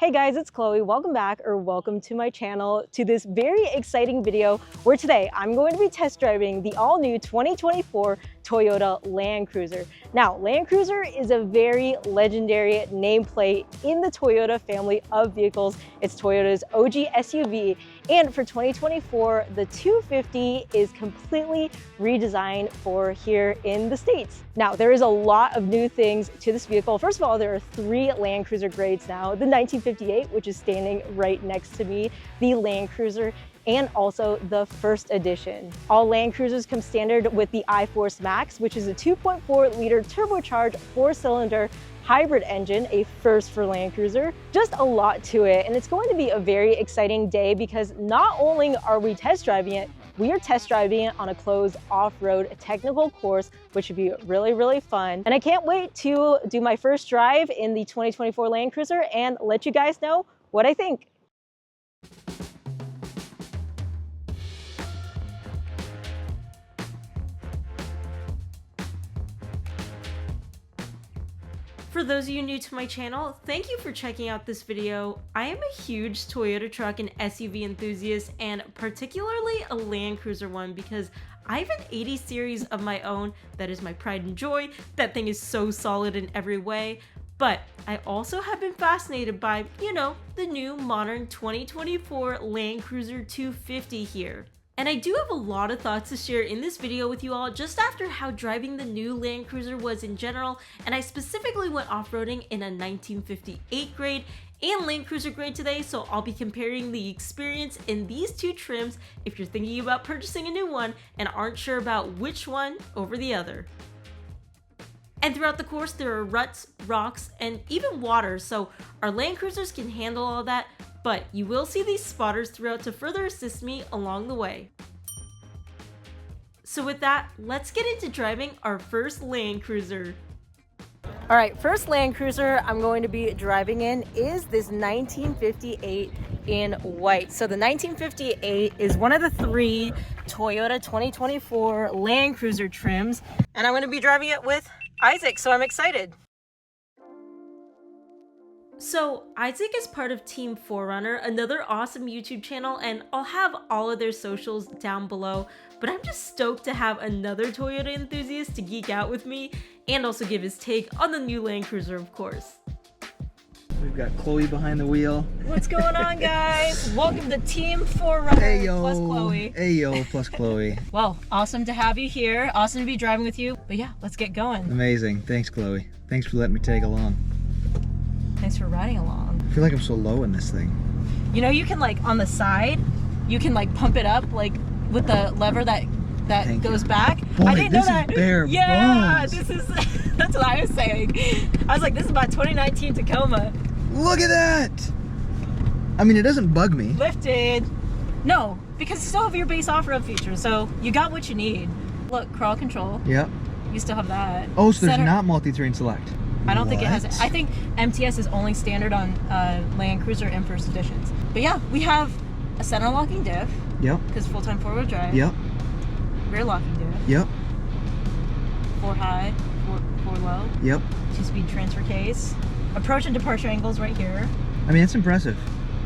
Hey guys, it's Chloe. Welcome back or welcome to my channel to this very exciting video where today I'm going to be test driving the all-new 2024 Toyota Land Cruiser. Now, Land Cruiser is a very legendary nameplate in the Toyota family of vehicles. It's Toyota's OG SUV, and for 2024, the 250 is completely redesigned for here in the States. Now, there is a lot of new things to this vehicle. First of all, there are 3 Land Cruiser grades now. The 1958, which is standing right next to me, the Land Cruiser, and also the first edition. All Land Cruisers come standard with the I-Force Max, which is a 2.4 liter turbocharged 4-cylinder hybrid engine, a first for Land Cruiser. Just a lot to it, and it's going to be a very exciting day because not only are we test driving it, we are test driving it on a closed off-road technical course, which should be really, really fun. And I can't wait to do my first drive in the 2024 Land Cruiser and let you guys know what I think. For those of you new to my channel, thank you for checking out this video. I am a huge Toyota truck and SUV enthusiast, and particularly a Land Cruiser one, because I have an 80 series of my own that is my pride and joy. That thing is so solid in every way. But I also have been fascinated by, you know, the new modern 2024 Land Cruiser 250 here. And I do have a lot of thoughts to share in this video with you all, just after how driving the new Land Cruiser was in general, and I specifically went off-roading in a 1958 grade and Land Cruiser grade today, so I'll be comparing the experience in these two trims if you're thinking about purchasing a new one and aren't sure about which one over the other. And throughout the course, there are ruts, rocks, and even water, so our Land Cruisers can handle all that, but you will see these spotters throughout to further assist me along the way. So with that, let's get into driving our first Land Cruiser. All right, first Land Cruiser I'm going to be driving in is this 1958 in white. So the 1958 is one of the 3 Toyota 2024 Land Cruiser trims, and I'm going to be driving it with Isaac, so I'm excited. So Isaac is part of Team 4Runner, another awesome YouTube channel, and I'll have all of their socials down below, but I'm just stoked to have another Toyota enthusiast to geek out with me and also give his take on the new Land Cruiser, of course. We've got Chloe behind the wheel. What's going on, guys? Welcome to Team 4Runner plus Chloe. Ayo plus Chloe. Well, awesome to have you here. Awesome to be driving with you. But yeah, let's get going. Amazing. Thanks, Chloe. Thanks for letting me tag along. Thanks for riding along. I feel like I'm so low in this thing. You know, you can like on the side, you can like pump it up like with the lever that goes back. Boy, I didn't know that. This is bare bones. This is that's what I was saying. I was like, this is about 2019 Tacoma. Look at that! I mean, it doesn't bug me. Lifted. No, because you still have your base off-road feature, so you got what you need. Look, crawl control. Yep. You still have that. Oh, so there's not multi-terrain select. I don't think it has. I think MTS is only standard on Land Cruiser and first editions. But yeah, we have a center locking diff. Yep. Because full-time four-wheel drive. Yep. Rear locking diff. Yep. 4 high, 4 low. Yep. 2-speed transfer case. Approach and departure angles right here. I mean, it's impressive.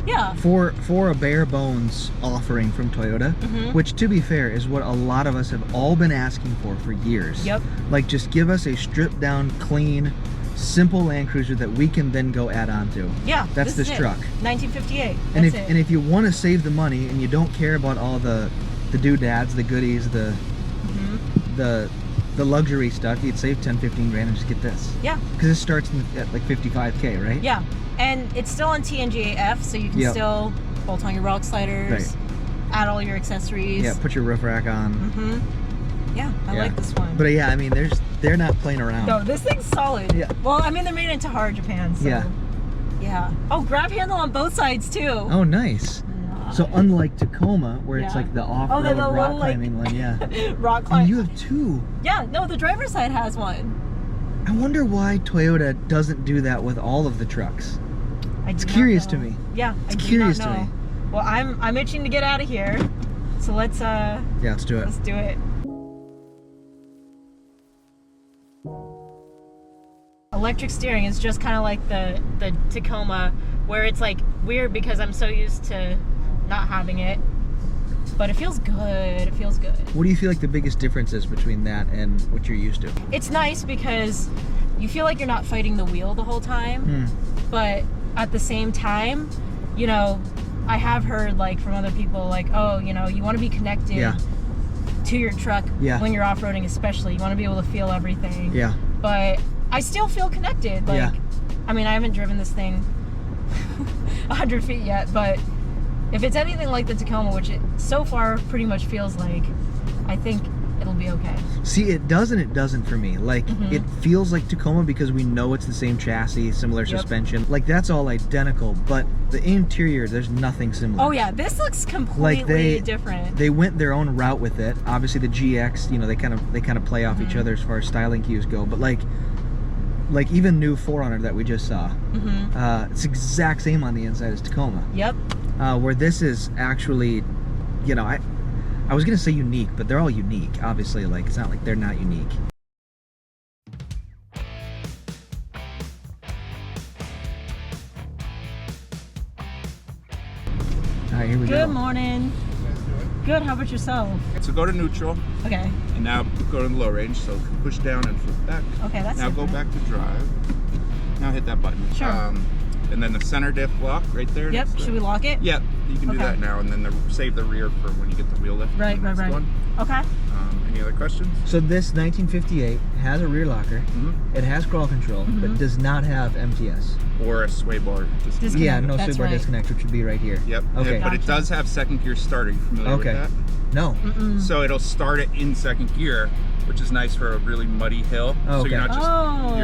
Yeah. For a bare bones offering from Toyota, which to be fair is what a lot of us have all been asking for years. Yep. Like, just give us a stripped down, clean, simple Land Cruiser that we can then go add on to. Yeah. That's this truck. 1958. And if you want to save the money and you don't care about all the doodads, the goodies, the luxury stuff, you'd save 10-15 grand and just get this. Yeah. Because it starts at like 55K, right? Yeah. And it's still on TNGA-F, so you can still bolt on your rock sliders, add all your accessories. Yeah, put your roof rack on. Yeah, I like this one. But yeah, I mean, they're not playing around. No, this thing's solid. Yeah. Well, I mean, they're made in Tahara, Japan, so. Yeah. Yeah. Oh, grab handle on both sides, too. Oh, nice. So unlike Tacoma, where it's like the off-road rock climbing one, rock climbing. You have 2. Yeah, no, the driver's side has one. I wonder why Toyota doesn't do that with all of the trucks. It's curious to me. Yeah, it's curious to me. Well, I'm itching to get out of here, so let's let's do it. Let's do it. Electric steering is just kind of like the Tacoma where it's like weird because I'm so used to not having it. But it feels good. It feels good. What do you feel like the biggest difference is between that and what you're used to? It's nice because you feel like you're not fighting the wheel the whole time. But at the same time, you know, I have heard like from other people like, oh, you know, you want to be connected to your truck when you're off-roading, especially. You want to be able to feel everything. Yeah. But I still feel connected. Like, I mean, I haven't driven this thing 100 feet yet, but if it's anything like the Tacoma, which it so far pretty much feels like, I think it'll be okay. See, it does and it doesn't for me. Like, it feels like Tacoma because we know it's the same chassis, similar suspension. Like, that's all identical, but the interior, there's nothing similar. Oh yeah, this looks completely different. They went their own route with it. Obviously the GX, you know, they kind of play off each other as far as styling cues go, but like even new 4Runner that we just saw, it's exact same on the inside as Tacoma. Yep. Where this is actually, you know, I was gonna say unique, but they're all unique. Obviously, like, it's not like they're not unique. All right, here we go. Good morning. Good, how about yourself? So go to neutral. Okay. And now go to the low range, so push down and flip back. Okay, that's now different. Go back to drive. Now hit that button. Sure. And then the center diff lock right there. Yep, should we lock it? Yep, you can do that now, and then save the rear for when you get the wheel lift. Right. Okay. Any other questions? So this 1958 has a rear locker, it has crawl control, but does not have MTS. Or a sway bar disconnect. Yeah, no sway bar disconnect, which would be right here. Yep, okay. But it does have second gear starter. You familiar with that? No. So it'll start it in second gear, which is nice for a really muddy hill. So you're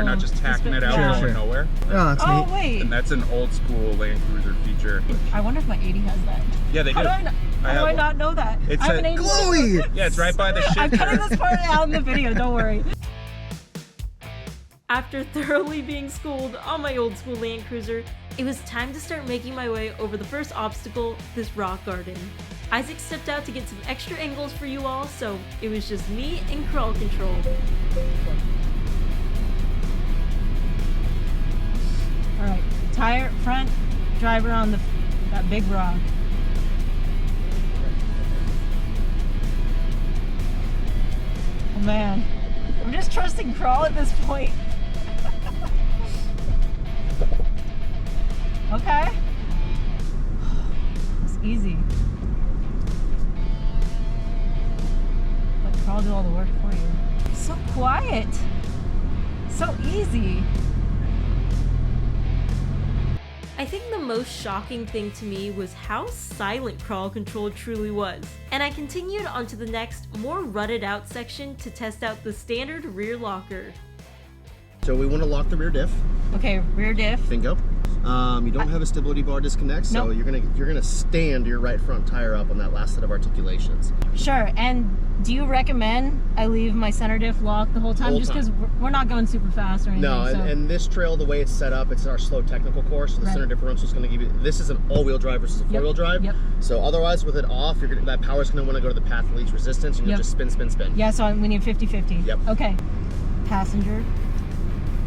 not just tacking it out going nowhere. Oh, that's neat. Wait. And that's an old school Land Cruiser feature. I wonder if my 80 has that. Yeah, they do. How do I not know that? It's I have an 80. Chloe! Yeah, it's right by the shit. I'm cutting this part out in the video, don't worry. After thoroughly being schooled on my old school Land Cruiser, it was time to start making my way over the first obstacle, this rock garden. Isaac stepped out to get some extra angles for you all, so it was just me and crawl control. Alright, tire, front, driver on that big rock. Oh man, I'm just trusting crawl at this point. Okay. It's easy. Let crawl do all the work for you. So quiet. So easy. I think the most shocking thing to me was how silent crawl control truly was. And I continued onto the next, more rutted out section to test out the standard rear locker. So we want to lock the rear diff. Okay, rear diff. Bingo. You don't have a stability bar disconnect, so you're gonna stand your right front tire up on that last set of articulations. Sure. And do you recommend I leave my center diff locked the whole time? Just because we're not going super fast or anything. No, and this trail, the way it's set up, it's our slow technical course, so the center differential is going to give you. This is an all-wheel drive versus a four-wheel drive. Yep. So otherwise, with it off, that power's going to want to go to the path of least resistance, and you'll just spin, spin, spin. Yeah. So we need 50-50. Yep. Okay. Passenger.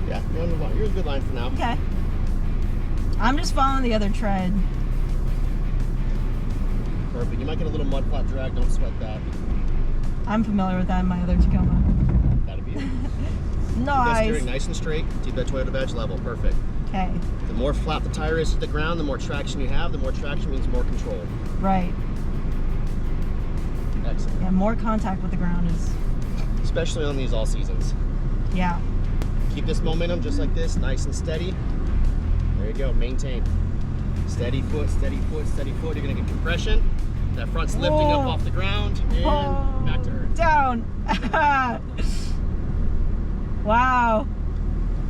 Yeah, you're in a good line for now. Okay. I'm just following the other tread. Perfect. You might get a little mud flat drag. Don't sweat that. I'm familiar with that in my other Tacoma. That'd be it. Nice. Steering nice and straight. Keep that Toyota badge level. Perfect. Okay. The more flat the tire is to the ground, the more traction you have. The more traction means more control. Right. Excellent. Yeah, more contact with the ground is... Especially on these all seasons. Yeah. Keep this momentum just like this, nice and steady. There you go, maintain. Steady foot, steady foot, steady foot. You're gonna get compression. That front's lifting up off the ground and back to earth. Down. Wow.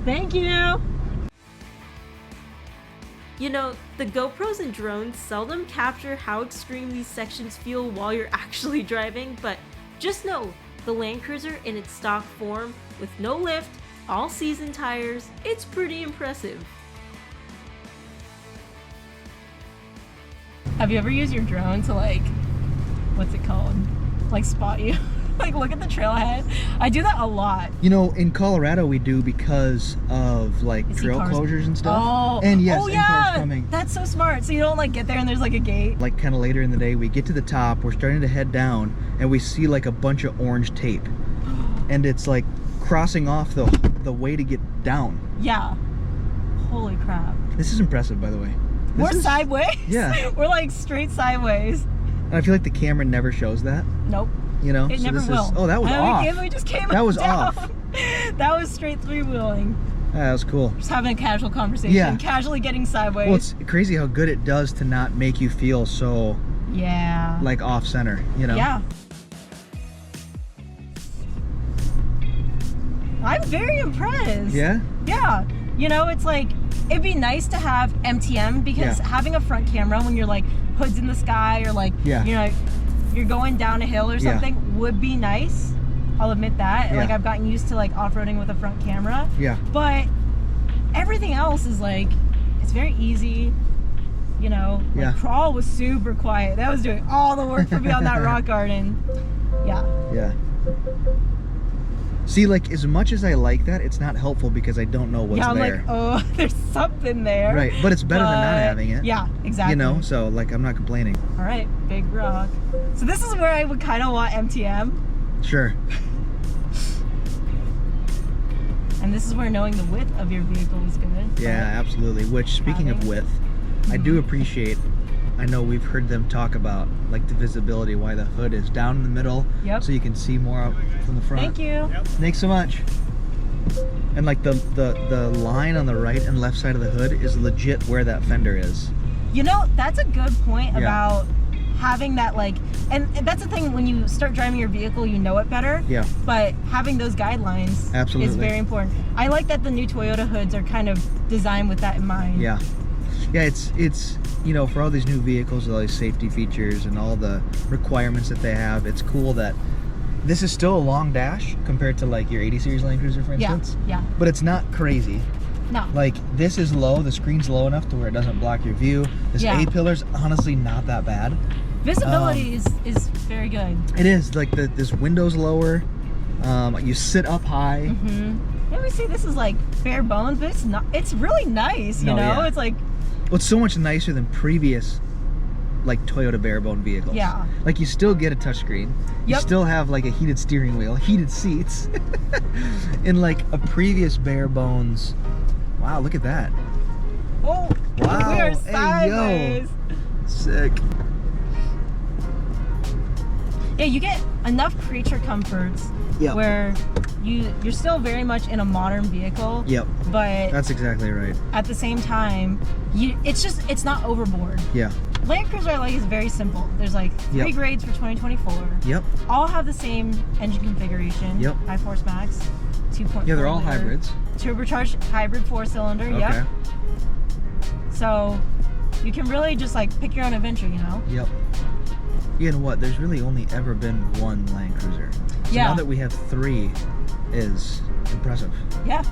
Thank you. You know, the GoPros and drones seldom capture how extreme these sections feel while you're actually driving, but just know, the Land Cruiser in its stock form, with no lift, all season tires, it's pretty impressive. Have you ever used your drone to, like, what's it called? Like, spot you? like look at the trailhead. I do that a lot. You know, in Colorado we do because of like trail closures and stuff. Oh, and yes, oh, and yeah. cars coming. That's so smart. So you don't like get there and there's like a gate. Like kind of later in the day, we get to the top, we're starting to head down, and we see like a bunch of orange tape, and it's like crossing off the way to get down. Yeah. Holy crap. This is impressive, by the way. We're sideways. Yeah. We're like straight sideways. And I feel like the camera never shows that. Nope. You know? It never will. Oh, that was off. We just came that was down. off. That was straight three-wheeling. That was cool. Just having a casual conversation. Yeah. Casually getting sideways. Well, it's crazy how good it does to not make you feel so... Yeah. Like off-center, you know? Yeah. I'm very impressed. Yeah? Yeah. You know, it's like, it'd be nice to have MTM because having a front camera when you're like hoods in the sky or like, you know, you're going down a hill or something would be nice. I'll admit that. Like I've gotten used to like off-roading with a front camera. Yeah. But everything else is like, it's very easy. You know, like crawl was super quiet. That was doing all the work for me on that rock garden. Yeah. Yeah. See, like, as much as I like that, it's not helpful because I don't know what's there. Yeah, I'm like, oh, there's something there. Right, but it's better than not having it. Yeah, exactly. You know, so, like, I'm not complaining. All right, big rock. So this is where I would kind of want MTM. Sure. And this is where knowing the width of your vehicle is good. Yeah, absolutely. Which, speaking of width, I do appreciate... I know we've heard them talk about like the visibility, why the hood is down in the middle, so you can see more up from the front. Thank you. Thanks so much. And like the line on the right and left side of the hood is legit where that fender is. You know, that's a good point about having that like, and that's the thing when you start driving your vehicle, you know it better. Yeah. But having those guidelines is very important. I like that the new Toyota hoods are kind of designed with that in mind. Yeah. Yeah, it's you know, for all these new vehicles, all these safety features and all the requirements that they have, it's cool that this is still a long dash compared to like your 80 series Land Cruiser, for instance. Yeah. But it's not crazy. No. Like this is low, the screen's low enough to where it doesn't block your view. This A-pillar's honestly not that bad. Visibility is very good. It is, like this window's lower. You sit up high. Yeah, we see this is like bare bones, but it's not. It's really nice, you know. It's like. Well, it's so much nicer than previous, like Toyota barebone vehicles. Yeah. Like you still get a touchscreen. You still have like a heated steering wheel, heated seats. In like a previous barebones. Wow, look at that. Oh. Wow. We are sideways. Hey, yo. Sick. Yeah, you get enough creature comforts where you're still very much in a modern vehicle. Yep. But that's exactly right. At the same time, it's not overboard. Yeah. Land Cruiser I like is very simple. There's like 3 grades for 2024. Yep. All have the same engine configuration. Yep. High Force Max, 2.4. Yeah, they're all hybrids. Turbocharged hybrid 4-cylinder. Okay. Yep. So you can really just like pick your own adventure, you know. Yep. You know what? There's really only ever been one Land Cruiser. So now that we have 3 is impressive. Yeah.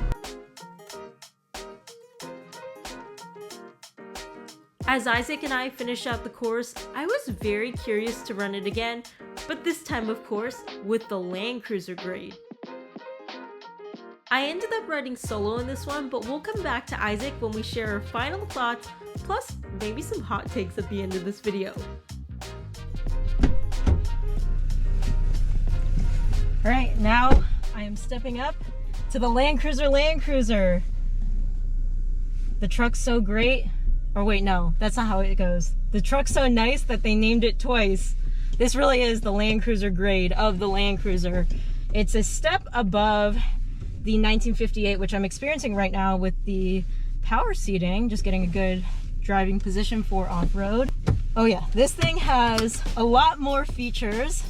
As Isaac and I finished out the course, I was very curious to run it again, but this time of course, with the Land Cruiser grade. I ended up riding solo in this one, but we'll come back to Isaac when we share our final thoughts, plus maybe some hot takes at the end of this video. All right, now I am stepping up to the Land Cruiser. The truck's so great. Or wait, no, that's not how it goes. The truck's so nice that they named it twice. This really is the Land Cruiser grade of the Land Cruiser. It's a step above the 1958, which I'm experiencing right now with the power seating, just getting a good driving position for off-road. Oh yeah, this thing has a lot more features.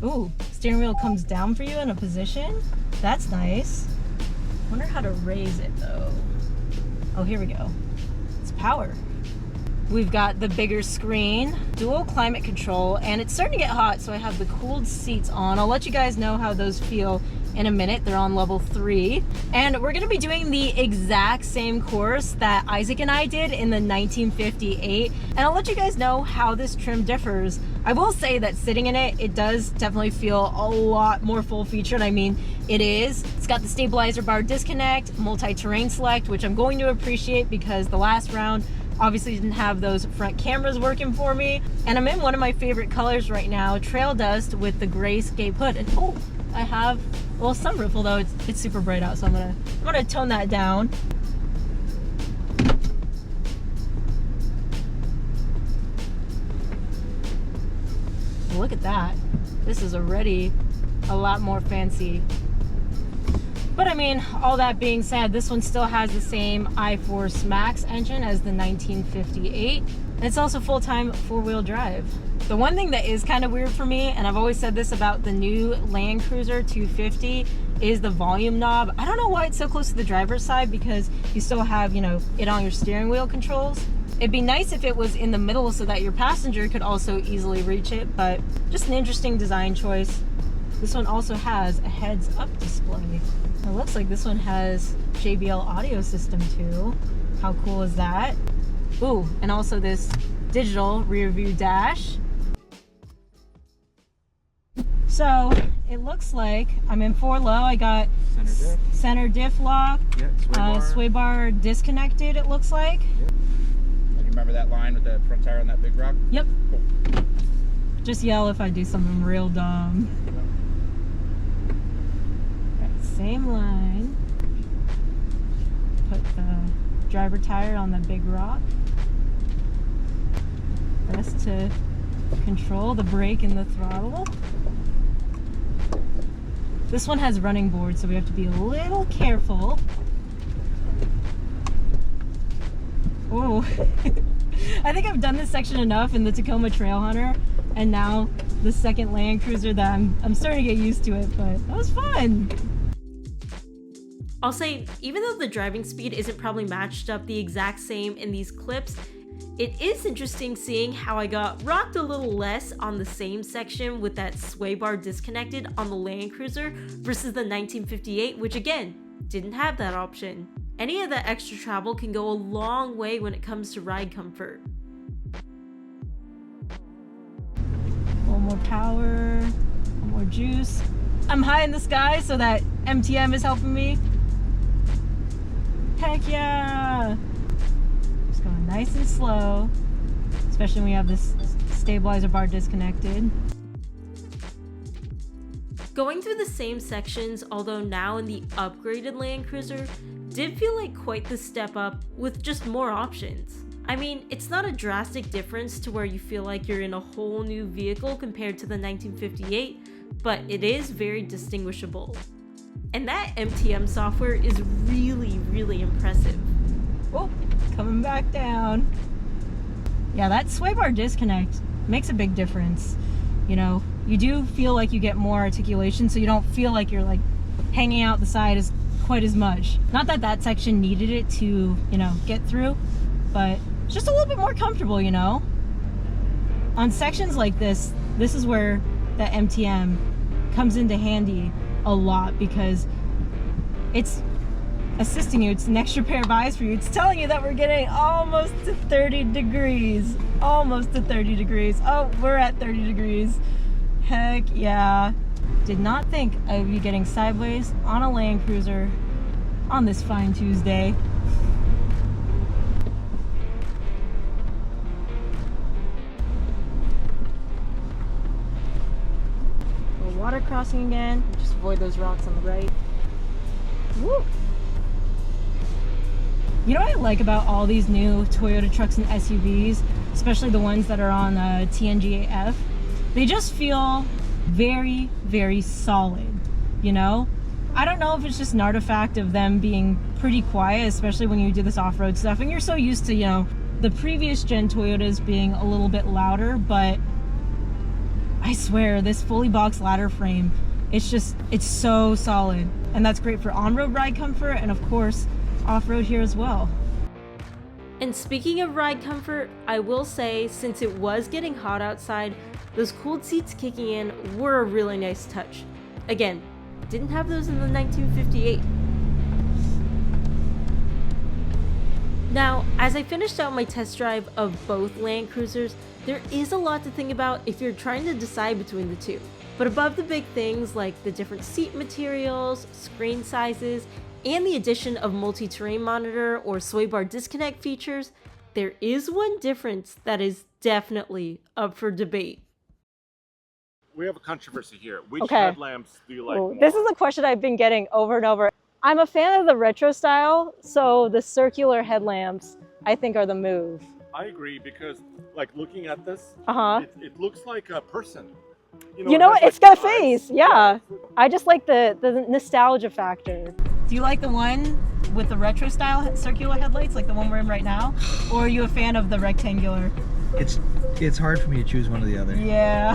Ooh, steering wheel comes down for you in a position. That's nice. Wonder how to raise it though. Oh, here we go. It's power. We've got the bigger screen, dual climate control, and it's starting to get hot, so I have the cooled seats on. I'll let you guys know how those feel in a minute. They're on level 3. And we're gonna be doing the exact same course that Isaac and I did in the 1958. And I'll let you guys know how this trim differs. I will say that sitting in it, it does definitely feel a lot more full-featured. I mean, it is. It's got the stabilizer bar disconnect, multi-terrain select, which I'm going to appreciate because the last round obviously didn't have those front cameras working for me. And I'm in one of my favorite colors right now, Trail Dust, with the gray scape hood. And oh, I have a little sunroof, although it's super bright out, so I'm gonna tone that down. Look at that. This is already a lot more fancy. But I mean, all that being said, this one still has the same iForce Max engine as the 1958. And it's also full-time 4-wheel drive. The one thing that is kind of weird for me, and I've always said this about the new Land Cruiser 250, is the volume knob. I don't know why it's so close to the driver's side, because you still have, you know, it on your steering wheel controls. It'd be nice if it was in the middle so that your passenger could also easily reach it, but just an interesting design choice. This one also has a heads-up display. It looks like this one has JBL audio system too. How cool is that? Ooh, and also this digital rear view dash. So it looks like I'm in 4 low. I got center diff lock, sway bar disconnected, it looks like. Yep. Remember that line with the front tire on that big rock? Yep. Cool. Just yell if I do something real dumb. Right, same line. Put the driver tire on the big rock. Press to control the brake and the throttle. This one has running boards, so we have to be a little careful. Oh, I think I've done this section enough in the Tacoma Trailhunter, and now the second Land Cruiser that I'm starting to get used to it, but that was fun. I'll say, even though the driving speed isn't probably matched up the exact same in these clips, it is interesting seeing how I got rocked a little less on the same section with that sway bar disconnected on the Land Cruiser versus the 1958, which again, didn't have that option. Any of that extra travel can go a long way when it comes to ride comfort. A little more power, a little more juice. I'm high in the sky, so that MTM is helping me. Heck yeah! Just going nice and slow, especially when we have this stabilizer bar disconnected. Going through the same sections, although now in the upgraded Land Cruiser, did feel like quite the step up with just more options. I mean, it's not a drastic difference to where you feel like you're in a whole new vehicle compared to the 1958, but it is very distinguishable. And that MTM software is really, really impressive. Oh, coming back down. Yeah, that sway bar disconnect makes a big difference. You know, you do feel like you get more articulation, so you don't feel like you're like hanging out the side as quite as much. Not that that section needed it to, you know, get through, but it's just a little bit more comfortable, you know. On sections like this is where that MTM comes into handy a lot, because it's assisting you. It's an extra pair of eyes for you. It's telling you that we're getting almost to 30 degrees. Almost to 30 degrees. Oh, we're at 30 degrees. Heck yeah. Did not think I would be getting sideways on a Land Cruiser on this fine Tuesday. A water crossing again. Just avoid those rocks on the right. Woo! You know what I like about all these new Toyota trucks and SUVs, especially the ones that are on TNGA-F? They just feel very, very solid, you know? I don't know if it's just an artifact of them being pretty quiet, especially when you do this off-road stuff, and you're so used to, you know, the previous gen Toyotas being a little bit louder, but I swear, this fully boxed ladder frame, it's so solid. And that's great for on-road ride comfort, and of course, off-road here as well. And speaking of ride comfort, I will say, since it was getting hot outside, those cooled seats kicking in were a really nice touch. Again, didn't have those in the 1958. Now, as I finished out my test drive of both Land Cruisers, there is a lot to think about if you're trying to decide between the two. But above the big things like the different seat materials, screen sizes, and the addition of multi-terrain monitor or sway bar disconnect features, there is one difference that is definitely up for debate. We have a controversy here. Which headlamps do you like more? This is a question I've been getting over and over. I'm a fan of the retro style, so the circular headlamps I think are the move. I agree, because like looking at this, it looks like a person. You know what? It's got a face. Yeah. I just like the nostalgia factor. Do you like the one with the retro style circular headlights, like the one we're in right now? Or are you a fan of the rectangular? It's hard for me to choose one or the other. Yeah.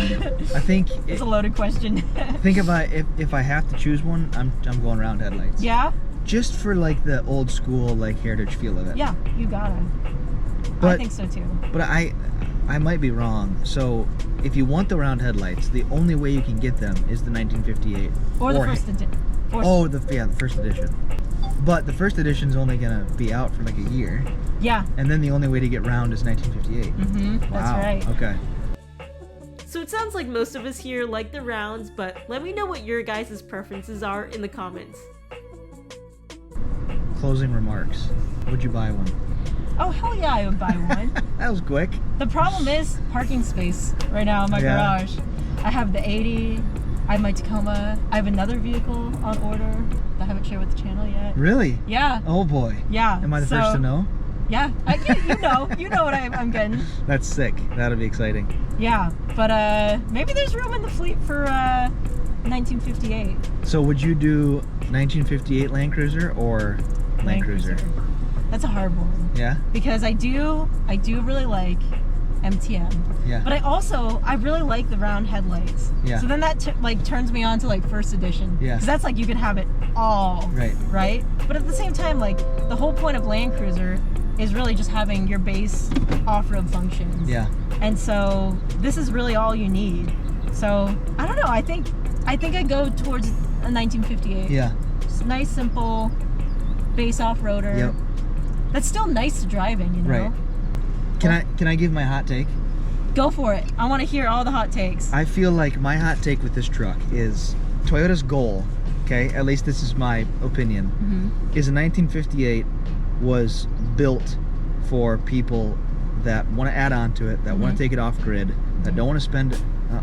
I think it's a loaded question. Think if I have to choose one, I'm going round headlights. Yeah? Just for like the old school like heritage feel of it. Yeah, you gotta. I think so too. But I might be wrong. So if you want the round headlights, the only way you can get them is the 1958 or the first edition. The first edition. But the first edition is only gonna be out for like a year. Yeah. And then the only way to get round is 1958. Mm-hmm. Wow. That's right. Okay. So it sounds like most of us here like the rounds, but let me know what your guys' preferences are in the comments. Closing remarks. Would you buy one? Oh, hell yeah, I would buy one. That was quick. The problem is parking space right now in my garage. I have the 80, I have my Tacoma, I have another vehicle on order that I haven't shared with the channel yet. Really? Yeah. Oh boy. Yeah. Am I the first to know? Yeah, you know what I'm getting. That's sick. That'll be exciting. Yeah, but maybe there's room in the fleet for 1958. So would you do 1958 Land Cruiser or Land Cruiser? That's a hard one. Yeah. Because I do really like MTM. Yeah. But I really like the round headlights. Yeah. So then that turns me on to like first edition. Yeah. Because that's like you can have it all. Right. Right. But at the same time, like the whole point of Land Cruiser is really just having your base off-road functions. Yeah. And so this is really all you need. So I don't know. I think I go towards a 1958. Yeah. Just nice, simple base off-roader. Yep. That's still nice to drive in, you know. Right. Can I give my hot take? Go for it. I want to hear all the hot takes. I feel like my hot take with this truck is Toyota's goal, okay, at least this is my opinion, is a 1958 was built for people that want to add on to it, that want to take it off grid, that don't want to spend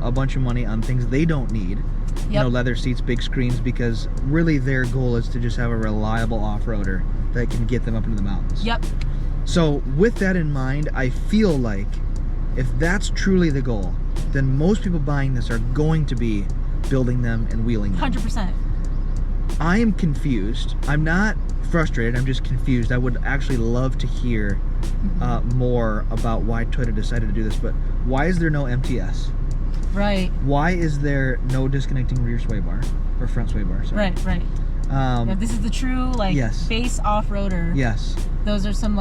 a bunch of money on things they don't need. You know, leather seats, big screens, because really their goal is to just have a reliable off-roader that can get them up into the mountains. Yep. So with that in mind, I feel like if that's truly the goal, then most people buying this are going to be building them and wheeling them. 100%. I am confused. I'm not frustrated, I'm just confused. I would actually love to hear more about why Toyota decided to do this, but why is there no MTS? Right. Why is there no disconnecting rear sway bar or front sway bar? Sorry. Right. Yeah, this is the true base off-roader. Yes. Those are some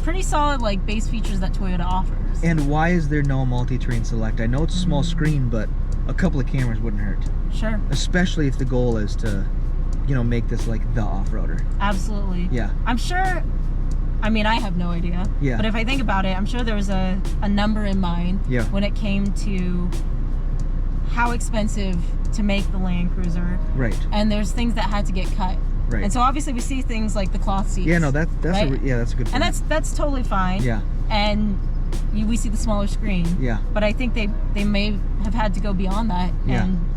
pretty solid base features that Toyota offers. And why is there no multi-terrain select? I know it's a small screen, but a couple of cameras wouldn't hurt. Sure. Especially if the goal is to, make this the off-roader. Absolutely. Yeah. I'm sure. I mean, I have no idea. Yeah. But if I think about it, I'm sure there was a number in mind when it came to how expensive to make the Land Cruiser. Right. And there's things that had to get cut. Right. And so obviously we see things like the cloth seats. Yeah, no, that's right? that's a good point. And that's totally fine. Yeah. And we see the smaller screen. Yeah. But I think they may have had to go beyond that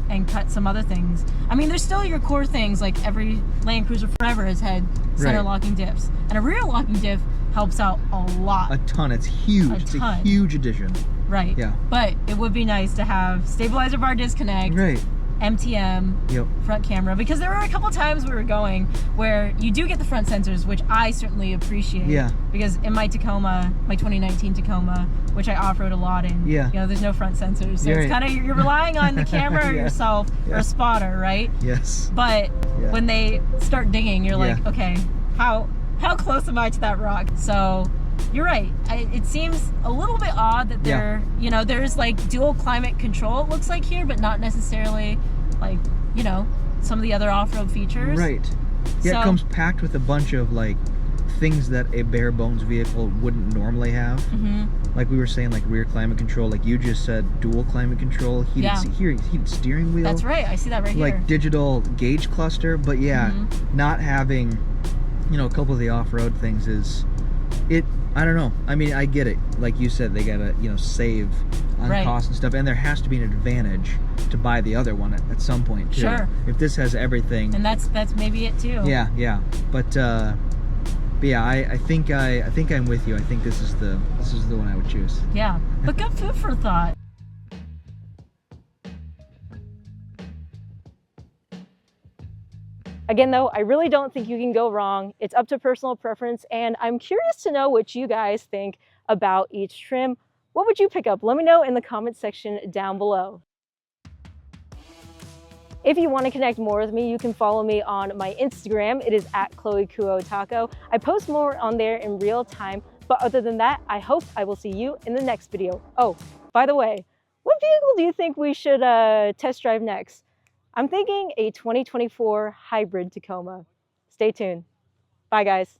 and cut some other things. I mean, there's still your core things, like every Land Cruiser forever has had center locking diffs. And a rear locking diff helps out a lot. A ton. It's huge. It's a huge addition. Right. Yeah. But it would be nice to have stabilizer bar disconnect. Right. MTM, front camera, because there were a couple times we were going where you do get the front sensors, which I certainly appreciate. Yeah. Because in my Tacoma, my 2019 Tacoma, which I off-road a lot in, there's no front sensors. So it's kind of, you're relying on the camera or yourself or a spotter, right? Yes. But when they start digging, you're like, okay, how close am I to that rock? So you're right. It seems a little bit odd that there's dual climate control, it looks like here, but not necessarily some of the other off-road features. Right. Yeah, it comes packed with a bunch of like things that a bare bones vehicle wouldn't normally have. Like we were saying, like rear climate control, like you just said, dual climate control, heated steering wheel. That's right, I see that right here. Like digital gauge cluster, but yeah, not having, you know, a couple of the off-road things is, I don't know. I mean, I get it. Like you said, they gotta, you know, save on cost and stuff, and there has to be an advantage to buy the other one at some point too. Sure. If this has everything. And that's maybe it too. Yeah. But yeah, I think I'm with you. I think this is the one I would choose. Yeah. But good food for thought. Again, though, I really don't think you can go wrong. It's up to personal preference, and I'm curious to know what you guys think about each trim. What would you pick up? Let me know in the comment section down below. If you want to connect more with me, you can follow me on my Instagram. It is at ChloeKuo Taco. I post more on there in real time, but other than that, I hope I will see you in the next video. Oh, by the way, what vehicle do you think we should test drive next? I'm thinking a 2024 hybrid Tacoma. Stay tuned. Bye, guys.